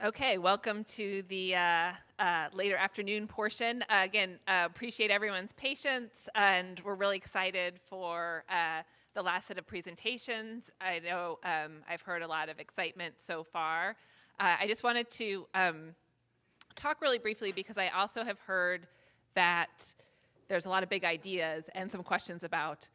Okay, welcome to the later afternoon portion. Again, appreciate everyone's patience, and we're really excited for the last set of presentations. I know I've heard a lot of excitement so far. I just wanted to talk really briefly because I also have heard that there's a lot of big ideas and some questions about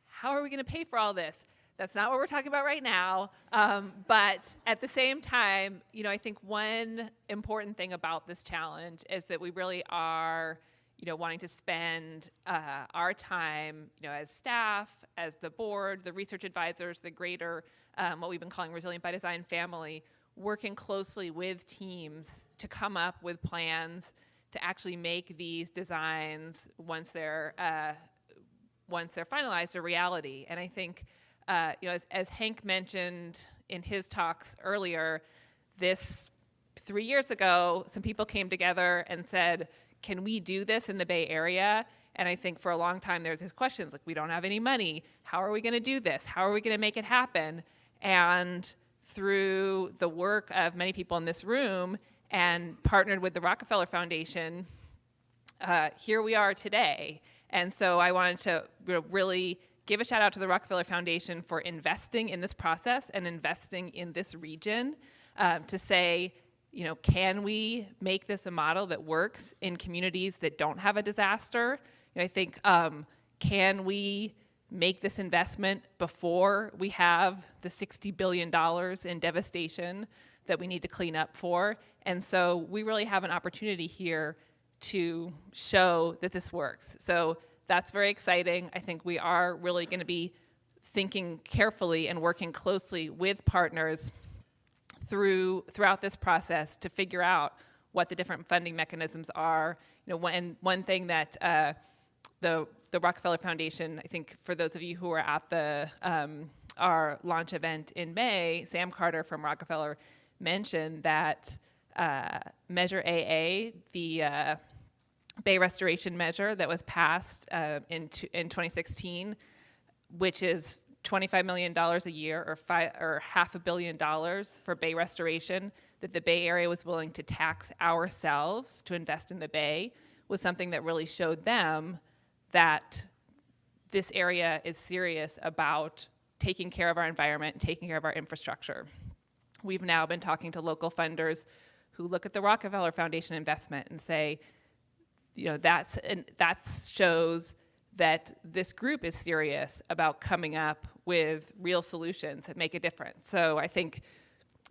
how are we going to pay for all this? That's not what we're talking about right now. But at the same time, I think one important thing about this challenge is that we really are, wanting to spend our time, as staff, as the board, the research advisors, the greater, what we've been calling Resilient by Design family, working closely with teams to come up with plans to actually make these designs once they're finalized a reality. And I think, as Hank mentioned in his talks earlier, this 3 years ago, some people came together and said, can we do this in the Bay Area? And I think for a long time, there's these questions like, we don't have any money. How are we going to do this? How are we going to make it happen? And through the work of many people in this room and partnered with the Rockefeller Foundation, here we are today. And so I wanted to really give a shout out to the Rockefeller Foundation for investing in this process and investing in this region to say, can we make this a model that works in communities that don't have a disaster? I think, can we make this investment before we have the $60 billion in devastation that we need to clean up for? And so we really have an opportunity here to show that this works. So that's very exciting. I think we are really going to be thinking carefully and working closely with partners throughout this process to figure out what the different funding mechanisms are. One thing that the Rockefeller Foundation, I think for those of you who were at our launch event in May, Sam Carter from Rockefeller mentioned that Measure AA, the Bay Restoration Measure that was passed in 2016, which is $25 million a year or $500 million for Bay restoration, that the Bay Area was willing to tax ourselves to invest in the Bay, was something that really showed them that this area is serious about taking care of our environment and taking care of our infrastructure. We've now been talking to local funders who look at the Rockefeller Foundation investment and say, that shows that this group is serious about coming up with real solutions that make a difference. So I think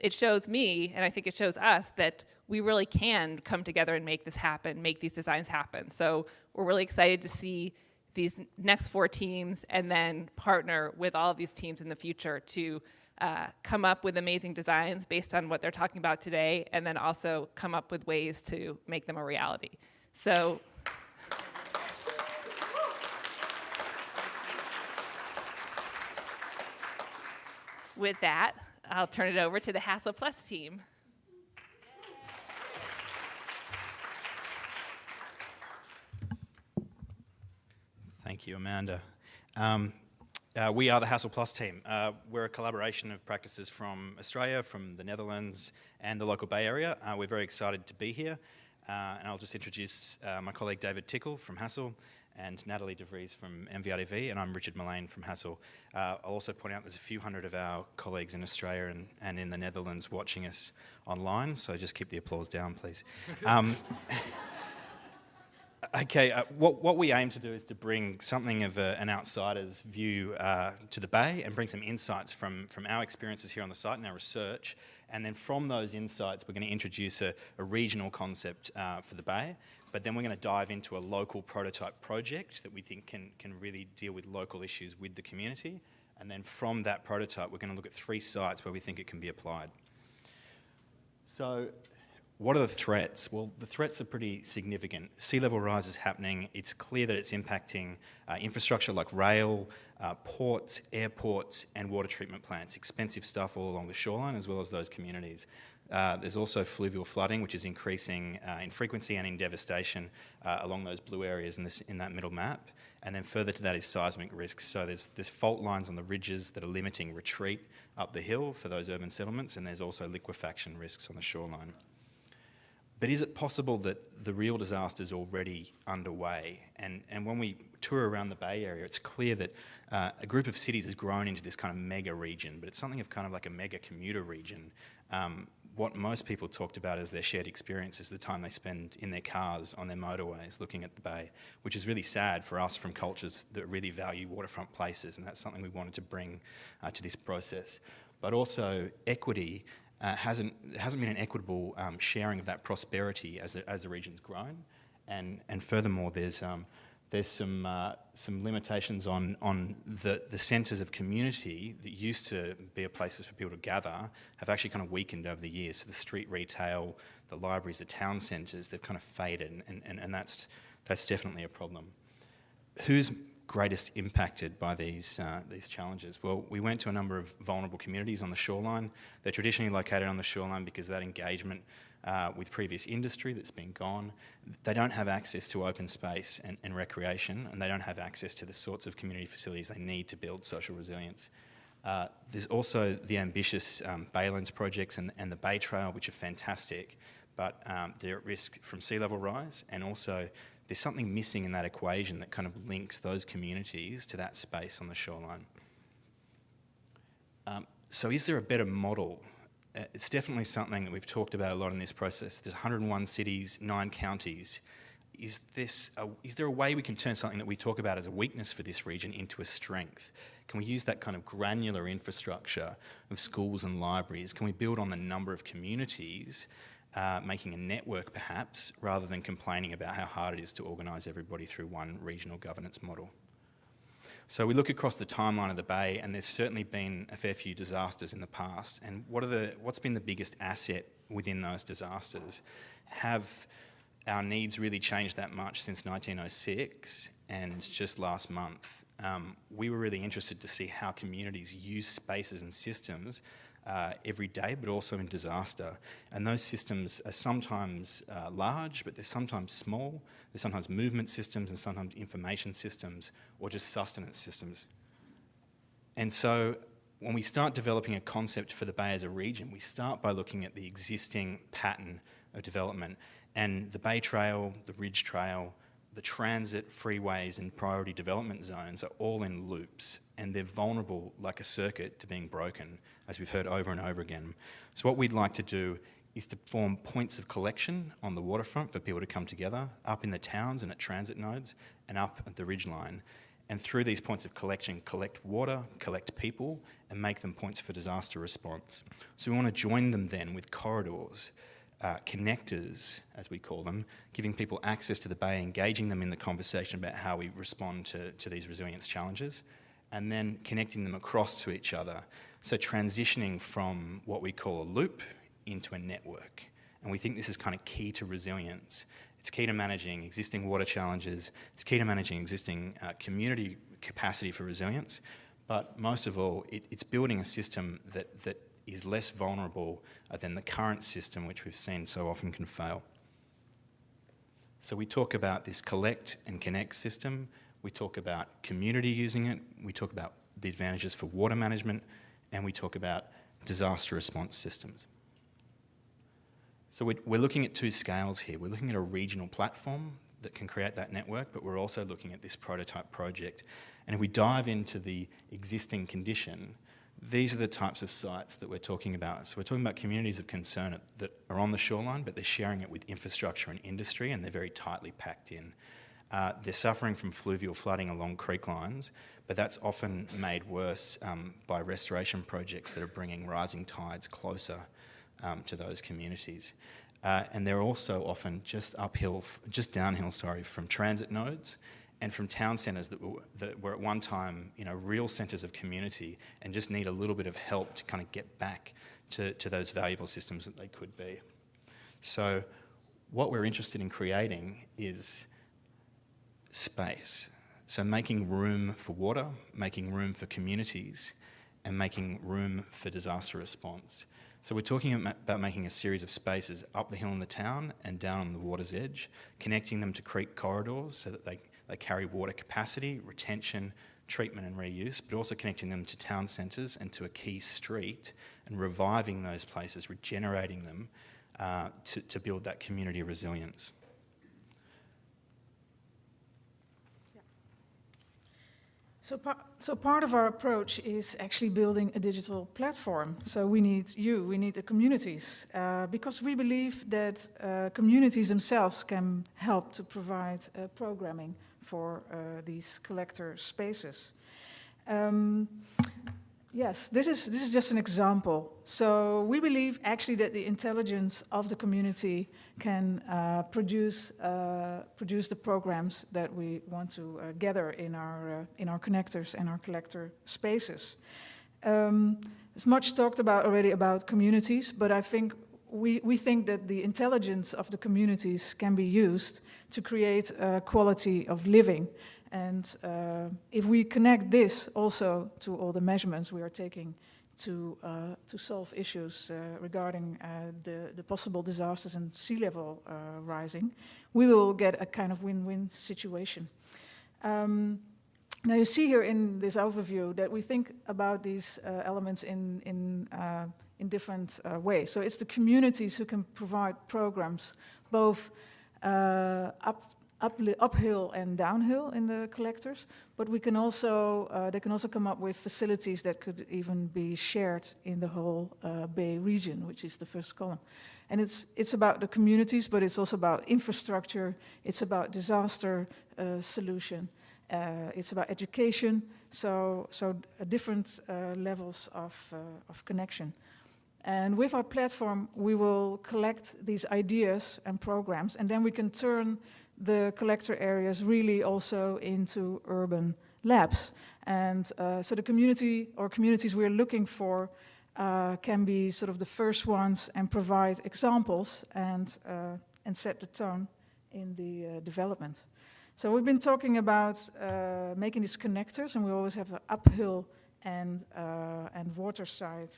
it shows me, and I think it shows us, that we really can come together and make this happen, make these designs happen. So we're really excited to see these next 4 teams and then partner with all of these teams in the future to come up with amazing designs based on what they're talking about today, and then also come up with ways to make them a reality. So with that, I'll turn it over to the Hassell Plus team. Thank you, Amanda. We are the Hassell Plus team. We're a collaboration of practices from Australia, from the Netherlands, and the local Bay Area. We're very excited to be here. And I'll just introduce my colleague David Tickle from Hassell and Natalie DeVries from MVRDV, and I'm Richard Mullane from Hassell. I'll also point out there's a few hundred of our colleagues in Australia and in the Netherlands watching us online, so just keep the applause down, please. Okay, what we aim to do is to bring something of an outsider's view to the Bay and bring some insights from our experiences here on the site and our research. And then from those insights, we're going to introduce a regional concept for the Bay, but then we're going to dive into a local prototype project that we think can really deal with local issues with the community. And then from that prototype, we're going to look at 3 sites where we think it can be applied. So what are the threats? Well, the threats are pretty significant. Sea level rise is happening. It's clear that it's impacting infrastructure like rail, ports, airports, and water treatment plants. Expensive stuff all along the shoreline, as well as those communities. There's also fluvial flooding, which is increasing in frequency and in devastation along those blue areas in that middle map. And then further to that is seismic risks. So there's fault lines on the ridges that are limiting retreat up the hill for those urban settlements, and there's also liquefaction risks on the shoreline. But is it possible that the real disaster is already underway? And when we tour around the Bay Area, it's clear that a group of cities has grown into this kind of mega region, but it's something of kind of like a mega commuter region. What most people talked about as their shared experience is the time they spend in their cars on their motorways looking at the bay, which is really sad for us from cultures that really value waterfront places, and that's something we wanted to bring to this process. But also equity hasn't been an equitable sharing of that prosperity as the region's grown, and furthermore there's some limitations on the centres of community that used to be a places for people to gather have actually kind of weakened over the years. So the street retail, the libraries, the town centres, they've kind of faded, and that's definitely a problem. Who's greatest impacted by these challenges? Well, we went to a number of vulnerable communities on the shoreline. They're traditionally located on the shoreline because of that engagement with previous industry that's been gone. They don't have access to open space and recreation, and they don't have access to the sorts of community facilities they need to build social resilience. There's also the ambitious Baylands projects and the Bay Trail, which are fantastic, but they're at risk from sea level rise, and also there's something missing in that equation that kind of links those communities to that space on the shoreline. So is there a better model? It's definitely something that we've talked about a lot in this process. There's 101 cities, 9 counties. Is there a way we can turn something that we talk about as a weakness for this region into a strength? Can we use that kind of granular infrastructure of schools and libraries? Can we build on the number of communities, making a network perhaps, rather than complaining about how hard it is to organise everybody through one regional governance model? So we look across the timeline of the Bay, and there's certainly been a fair few disasters in the past. And what's been the biggest asset within those disasters? Have our needs really changed that much since 1906? And just last month, we were really interested to see how communities use spaces and systems every day, but also in disaster. And those systems are sometimes large, but they're sometimes small. They're sometimes movement systems and sometimes information systems, or just sustenance systems. And so when we start developing a concept for the Bay as a region, we start by looking at the existing pattern of development. And the Bay Trail, the Ridge Trail, the transit, freeways and priority development zones are all in loops, and they're vulnerable like a circuit to being broken, as we've heard over and over again. So what we'd like to do is to form points of collection on the waterfront for people to come together, up in the towns and at transit nodes, and up at the ridgeline. And through these points of collection, collect water, collect people, and make them points for disaster response. So we want to join them then with corridors, connectors, as we call them, giving people access to the Bay, engaging them in the conversation about how we respond to these resilience challenges, and then connecting them across to each other. So transitioning from what we call a loop into a network. And we think this is kind of key to resilience. It's key to managing existing water challenges. It's key to managing existing community capacity for resilience. But most of all, it's building a system that is less vulnerable than the current system, which we've seen so often can fail. So we talk about this collect and connect system. We talk about community using it. We talk about the advantages for water management, and we talk about disaster response systems. So we're looking at 2 scales here. We're looking at a regional platform that can create that network, but we're also looking at this prototype project. And if we dive into the existing condition, these are the types of sites that we're talking about. So we're talking about communities of concern that are on the shoreline, but they're sharing it with infrastructure and industry, and they're very tightly packed in. They're suffering from fluvial flooding along creek lines, but that's often made worse by restoration projects that are bringing rising tides closer to those communities. And they're also often just downhill from transit nodes and from town centres that were at one time, real centres of community and just need a little bit of help to kind of get back to those valuable systems that they could be. So what we're interested in creating is space. So making room for water, making room for communities, and making room for disaster response. So we're talking about making a series of spaces up the hill in the town and down on the water's edge, connecting them to creek corridors so that they carry water capacity, retention, treatment and reuse, but also connecting them to town centres and to a key street and reviving those places, regenerating them to build that community resilience. So part of our approach is actually building a digital platform. So we need the communities, because we believe that communities themselves can help to provide programming for these collector spaces. Yes, this is just an example. So we believe actually that the intelligence of the community can produce the programs that we want to gather in our connectors and our collector spaces. There's much talked about already about communities, but I think we think that the intelligence of the communities can be used to create a quality of living. And if we connect this also to all the measurements we are taking to solve issues regarding the possible disasters and sea level rising, we will get a kind of win-win situation. Now you see here in this overview that we think about these elements in different ways. So it's the communities who can provide programs both uphill and downhill in the collectors, but we can also they can also come up with facilities that could even be shared in the whole Bay region, which is the first column. And it's about the communities, but it's also about infrastructure. It's about disaster solution. It's about education. So different levels of connection. And with our platform, we will collect these ideas and programs, and then we can turn the collector areas really also into urban labs. And so the community or communities we're looking for can be sort of the first ones and provide examples and set the tone in the development. So we've been talking about making these connectors, and we always have an uphill and waterside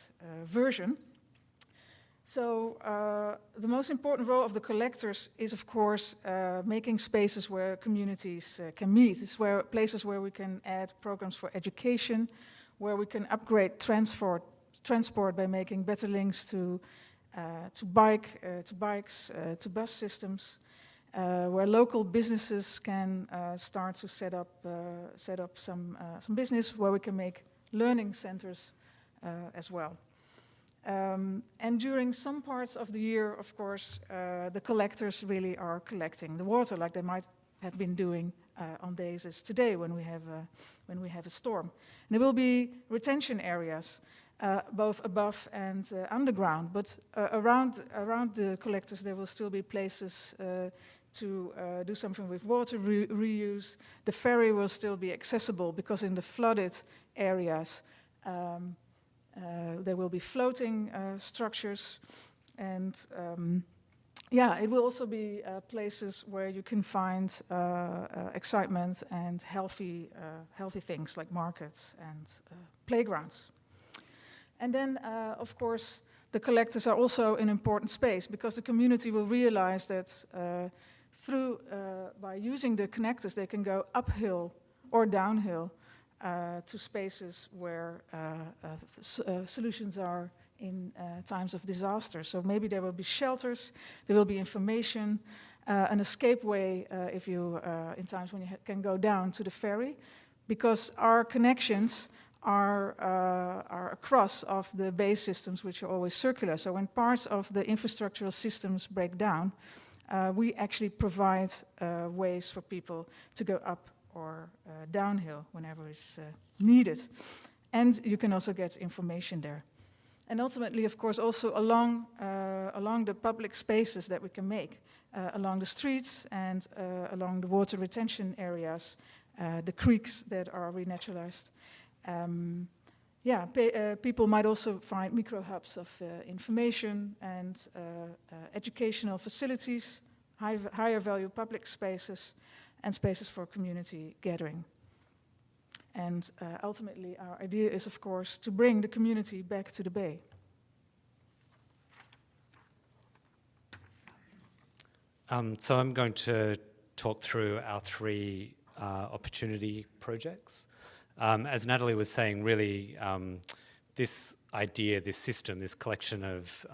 version. So the most important role of the collectors is, of course, making spaces where communities can meet. It's places where we can add programs for education, where we can upgrade transport by making better links to bikes, to bus systems, where local businesses can start to set up some business, where we can make learning centers as well. And during some parts of the year, of course, the collectors really are collecting the water, like they might have been doing on days as today when we have a storm. And there will be retention areas, both above and underground. But around the collectors, there will still be places to do something with water reuse. The ferry will still be accessible because in the flooded areas, there will be floating structures, and it will also be places where you can find excitement and healthy things like markets and playgrounds. And then, of course, the collectors are also an important space because the community will realize that by using the connectors, they can go uphill or downhill to spaces where solutions are in times of disaster. So maybe there will be shelters, there will be information, an escape way if you in times when you can go down to the ferry, because our connections are across of the base systems, which are always circular. So when parts of the infrastructural systems break down, we actually provide ways for people to go up or downhill whenever it's needed. And you can also get information there. And ultimately, of course, also along the public spaces that we can make, along the streets and along the water retention areas, the creeks that are renaturalized. People might also find micro-hubs of information and educational facilities, higher value public spaces, and spaces for community gathering. And ultimately, our idea is, of course, to bring the community back to the Bay. So I'm going to talk through our three opportunity projects. As Natalie was saying, really, this idea, this system, this collection of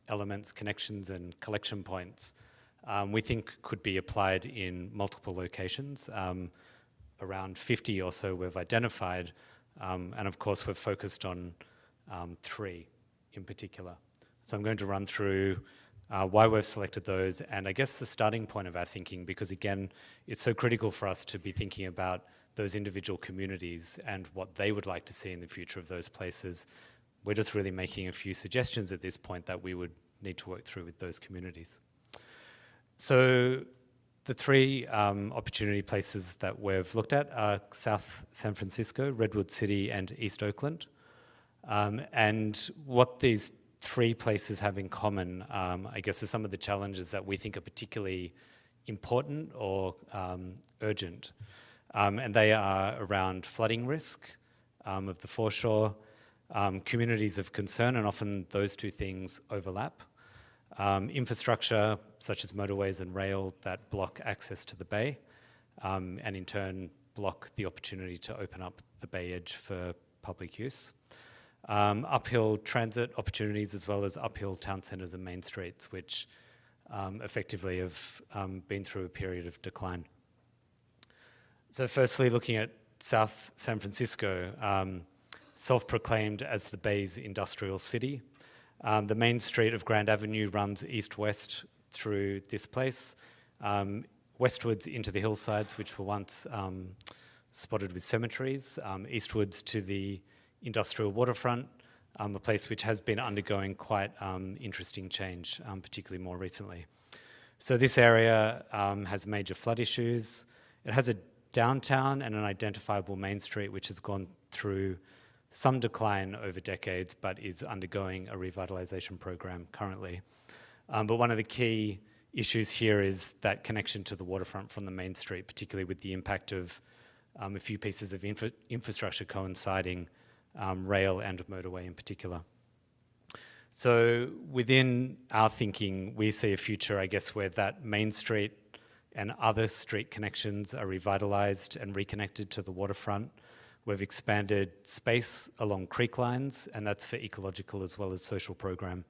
elements, connections, and collection points, we think could be applied in multiple locations. Around 50 or so we've identified, and of course we've focused on three in particular. So I'm going to run through why we've selected those, and I guess the starting point of our thinking, because again, it's so critical for us to be thinking about those individual communities and what they would like to see in the future of those places. We're just really making a few suggestions at this point that we would need to work through with those communities. So the three opportunity places that we've looked at are South San Francisco, Redwood City, and East Oakland. And what these three places have in common, I guess, are some of the challenges that we think are particularly important or urgent. And they are around flooding risk of the foreshore, communities of concern, and often those two things overlap. Infrastructure, such as motorways and rail, that block access to the bay, and in turn block the opportunity to open up the bay edge for public use. Uphill transit opportunities, as well as uphill town centres and main streets, which effectively have been through a period of decline. So firstly, looking at South San Francisco, self-proclaimed as the Bay's industrial city. The main street of Grand Avenue runs east-west through this place, westwards into the hillsides, which were once spotted with cemeteries, eastwards to the industrial waterfront, a place which has been undergoing quite interesting change, particularly more recently. So this area has major flood issues. It has a downtown and an identifiable main street, which has gone through some decline over decades, but is undergoing a revitalization program currently. But one of the key issues here is that connection to the waterfront from the main street, particularly with the impact of a few pieces of infrastructure coinciding, rail and motorway in particular. So within our thinking, we see a future, I guess, where that main street and other street connections are revitalized and reconnected to the waterfront. We've expanded space along creek lines, and that's for ecological as well as social program.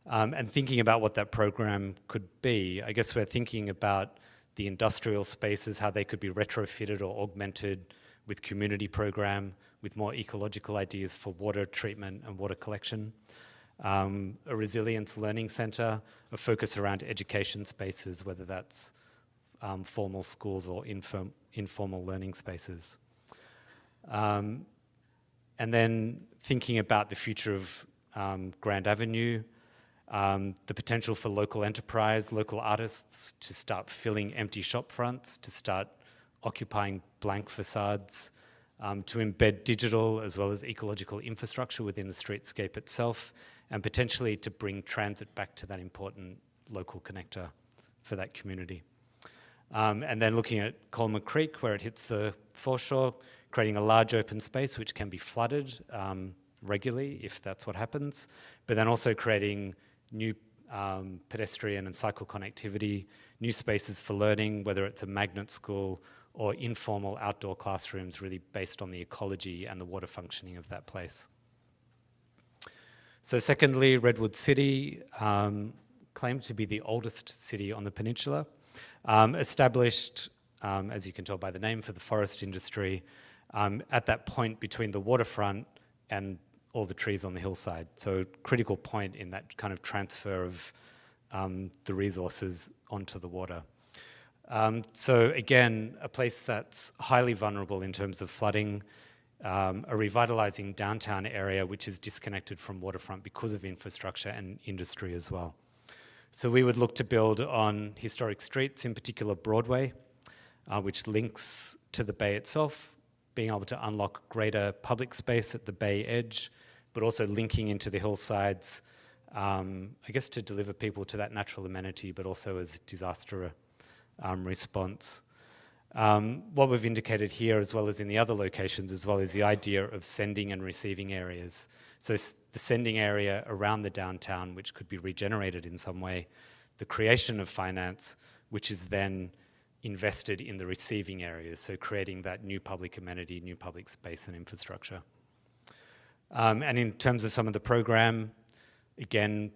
And thinking about what that program could be, I guess we're thinking about the industrial spaces, how they could be retrofitted or augmented with community program, with more ecological ideas for water treatment and water collection. A resilience learning centre, a focus around education spaces, whether that's formal schools or informal learning spaces. And then thinking about the future of Grand Avenue, the potential for local enterprise, local artists to start filling empty shop fronts, to start occupying blank facades, to embed digital as well as ecological infrastructure within the streetscape itself, and potentially to bring transit back to that important local connector for that community. And then looking at Coleman Creek, where it hits the foreshore, creating a large open space which can be flooded regularly if that's what happens, but then also creating new pedestrian and cycle connectivity, new spaces for learning, whether it's a magnet school or informal outdoor classrooms really based on the ecology and the water functioning of that place. So secondly, Redwood City, claimed to be the oldest city on the peninsula, established, as you can tell by the name, for the forest industry, at that point between the waterfront and all the trees on the hillside. So critical point in that kind of transfer of the resources onto the water. So again, a place that's highly vulnerable in terms of flooding, a revitalizing downtown area which is disconnected from waterfront because of infrastructure and industry as well. So we would look to build on historic streets, in particular Broadway, which links to the bay itself, being able to unlock greater public space at the bay edge, but also linking into the hillsides, I guess to deliver people to that natural amenity, but also as disaster response. What we've indicated here, as well as in the other locations, as well as the idea of sending and receiving areas. So the sending area around the downtown, which could be regenerated in some way, the creation of finance, which is then invested in the receiving areas, so creating that new public amenity, new public space and infrastructure. And in terms of some of the program, again,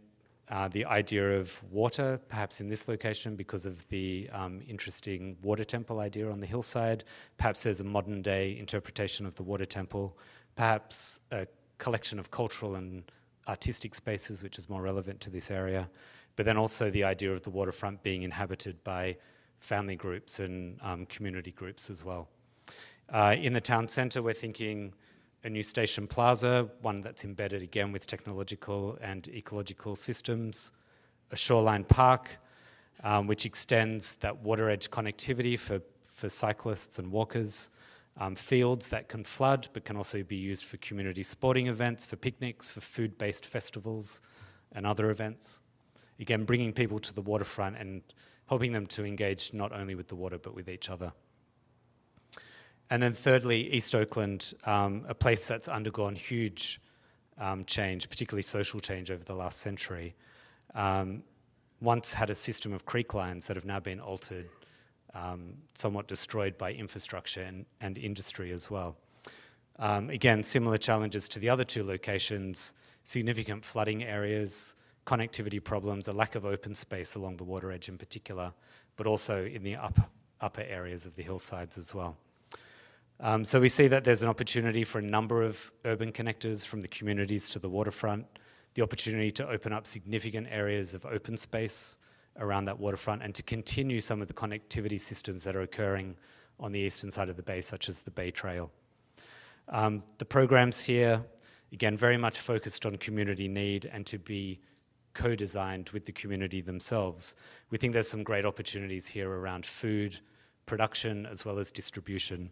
the idea of water, perhaps in this location because of the interesting water temple idea on the hillside. Perhaps there's a modern day interpretation of the water temple. Perhaps a collection of cultural and artistic spaces, which is more relevant to this area. But then also the idea of the waterfront being inhabited by family groups and community groups as well. In the town centre, we're thinking a new station plaza, one that's embedded again with technological and ecological systems, a shoreline park, which extends that water edge connectivity for cyclists and walkers, fields that can flood but can also be used for community sporting events, for picnics, for food-based festivals and other events. Again, bringing people to the waterfront and helping them to engage not only with the water but with each other. And then thirdly, East Oakland, a place that's undergone huge change, particularly social change over the last century. Once had a system of creek lines that have now been altered, somewhat destroyed by infrastructure and industry as well. Again, similar challenges to the other two locations, significant flooding areas, connectivity problems, a lack of open space along the water edge in particular, but also in the upper areas of the hillsides as well. So we see that there's an opportunity for a number of urban connectors from the communities to the waterfront, the opportunity to open up significant areas of open space around that waterfront and to continue some of the connectivity systems that are occurring on the eastern side of the bay, such as the Bay Trail. The programs here, again, very much focused on community need and to be co-designed with the community themselves. We think there's some great opportunities here around food, production, as well as distribution.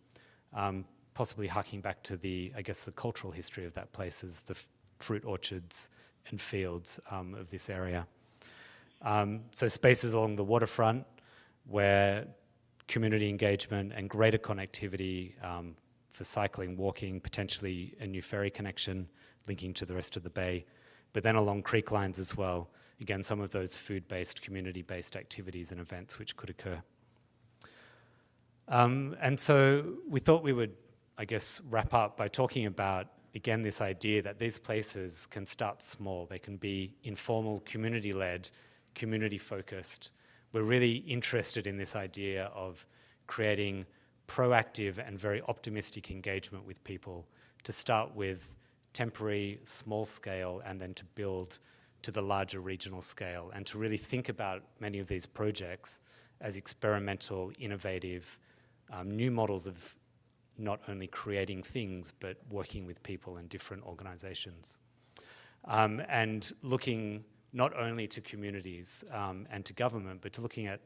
Possibly harking back to the cultural history of that place as the fruit orchards and fields of this area. So spaces along the waterfront where community engagement and greater connectivity for cycling, walking, potentially a new ferry connection linking to the rest of the bay, but then along creek lines as well. Again, some of those food-based, community-based activities and events which could occur. And so we thought we would, wrap up by talking about, again, this idea that these places can start small. They can be informal, community-led, community-focused. We're really interested in this idea of creating proactive and very optimistic engagement with people to start with temporary, small scale, and then to build to the larger regional scale, and to really think about many of these projects as experimental, innovative, new models of not only creating things, but working with people and different organizations. And looking not only to communities and to government, but to looking at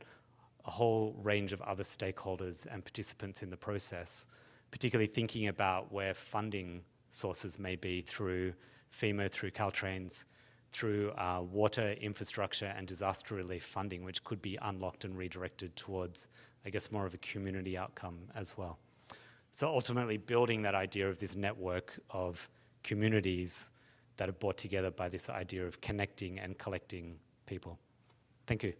a whole range of other stakeholders and participants in the process, particularly thinking about where funding sources may be through FEMA, through Caltrains, through water infrastructure and disaster relief funding, which could be unlocked and redirected towards, more of a community outcome as well. So ultimately building that idea of this network of communities that are brought together by this idea of connecting and collecting people. Thank you.